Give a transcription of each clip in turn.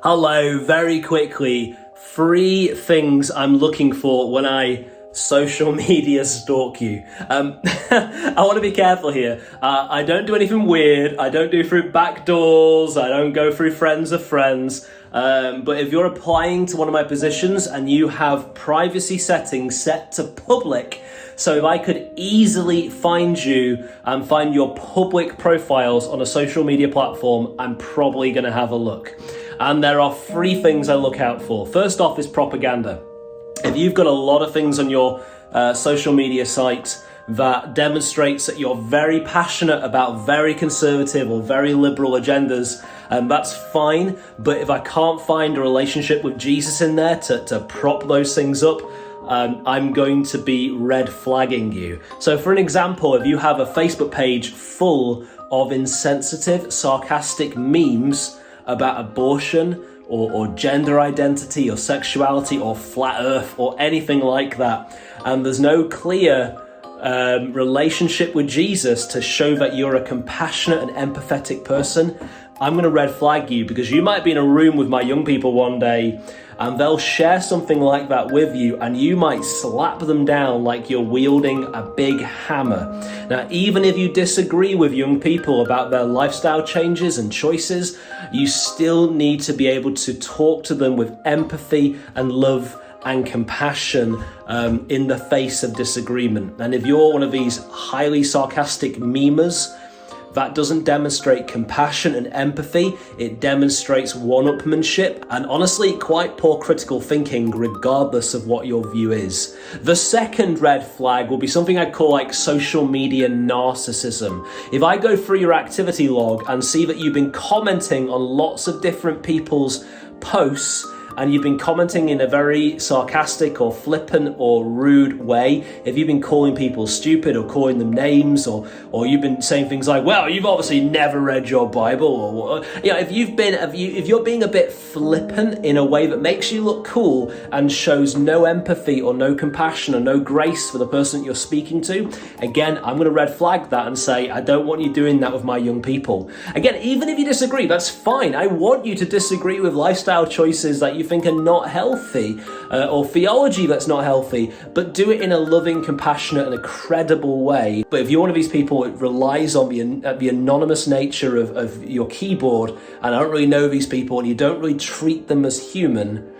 Hello, very quickly, 3 things I'm looking for when I social media stalk you. I want to be careful here. I don't do anything weird. I don't do through back doors. I don't go through friends of friends. But if you're applying to one of my positions and you have privacy settings set to public, so if I could easily find you and find your public profiles on a social media platform, I'm probably going to have a look. And there are 3 things I look out for. First off is propaganda. If you've got a lot of things on your social media site that demonstrates that you're very passionate about very conservative or very liberal agendas, that's fine. But if I can't find a relationship with Jesus in there to prop those things up, I'm going to be red flagging you. So for an example, if you have a Facebook page full of insensitive, sarcastic memes about abortion or gender identity or sexuality or flat earth or anything like that, and there's no clear relationship with Jesus to show that you're a compassionate and empathetic person, I'm going to red flag you, because you might be in a room with my young people one day and they'll share something like that with you and you might slap them down like you're wielding a big hammer. Now, even if you disagree with young people about their lifestyle changes and choices, you still need to be able to talk to them with empathy and love and compassion in the face of disagreement. And if you're one of these highly sarcastic memers, that doesn't demonstrate compassion and empathy. It demonstrates one-upmanship and honestly quite poor critical thinking, regardless of what your view is. The second red flag will be something I'd call like social media narcissism. If I go through your activity log and see that you've been commenting on lots of different people's posts, and you've been commenting in a very sarcastic or flippant or rude way, if you've been calling people stupid or calling them names, or you've been saying things like, well, you've obviously never read your Bible, or if you're being a bit flippant in a way that makes you look cool and shows no empathy or no compassion or no grace for the person that you're speaking to, again, I'm going to red flag that and say, I don't want you doing that with my young people. Again, even if you disagree, that's fine. I want you to disagree with lifestyle choices that you think are not healthy, or theology that's not healthy, but do it in a loving, compassionate and a credible way. But if you're one of these people that relies on the anonymous nature of your keyboard, and I don't really know these people, and you don't really treat them as human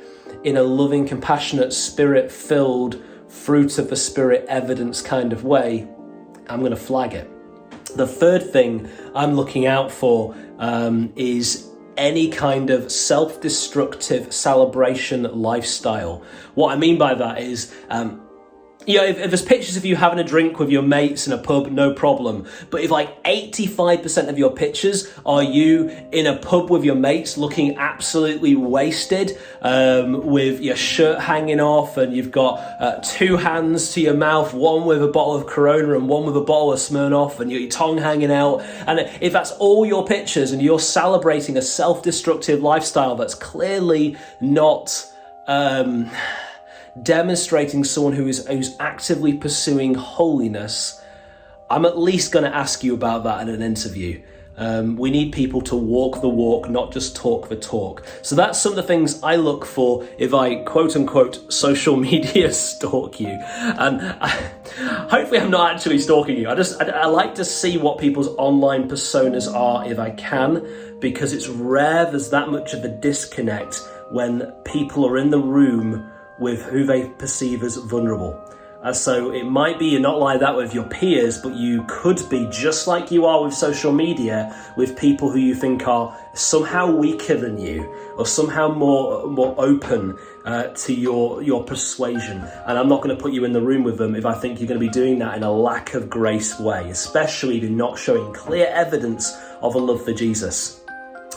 in a loving, compassionate, spirit-filled, fruit of the spirit evidence kind of way, I'm going to flag it. The third thing I'm looking out for is any kind of self-destructive celebration lifestyle. What I mean by that is, if there's pictures of you having a drink with your mates in a pub, no problem. But if like 85% of your pictures are you in a pub with your mates looking absolutely wasted, with your shirt hanging off and you've got 2 hands to your mouth, one with a bottle of Corona and one with a bottle of Smirnoff, and your tongue hanging out, and if that's all your pictures and you're celebrating a self-destructive lifestyle that's clearly not demonstrating someone who's actively pursuing holiness, I'm at least going to ask you about that in an interview. We need people to walk the walk, not just talk the talk. So that's some of the things I look for if I quote unquote social media stalk you. And hopefully I'm not actually stalking you. I like to see what people's online personas are if I can, because it's rare there's that much of a disconnect when people are in the room with who they perceive as vulnerable. So it might be you're not like that with your peers, but you could be just like you are with social media with people who you think are somehow weaker than you or somehow more open to your persuasion. And I'm not going to put you in the room with them if I think you're going to be doing that in a lack of grace way, especially if you're not showing clear evidence of a love for Jesus.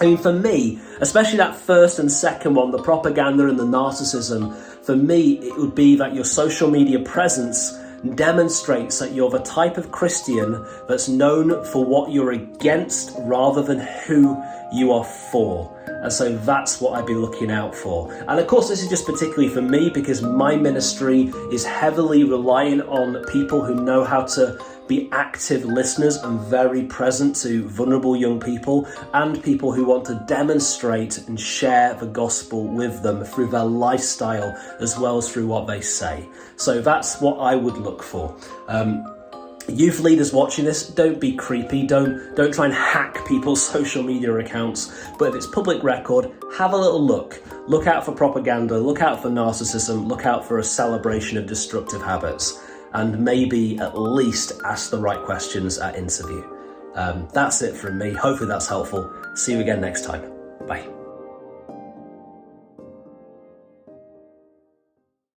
I mean, for me, especially that first and second one, the propaganda and the narcissism, for me, it would be that your social media presence demonstrates that you're the type of Christian that's known for what you're against rather than who you are for. And so that's what I'd be looking out for. And of course, this is just particularly for me because my ministry is heavily reliant on people who know how to be active listeners and very present to vulnerable young people and people who want to demonstrate and share the gospel with them through their lifestyle as well as through what they say. So that's what I would look for. Youth leaders watching this, don't be creepy, don't try and hack people's social media accounts, but if it's public record, have a little look. Look out for propaganda, look out for narcissism, look out for a celebration of destructive habits, and maybe at least ask the right questions at interview. That's it from me. Hopefully that's helpful. See you again next time. Bye.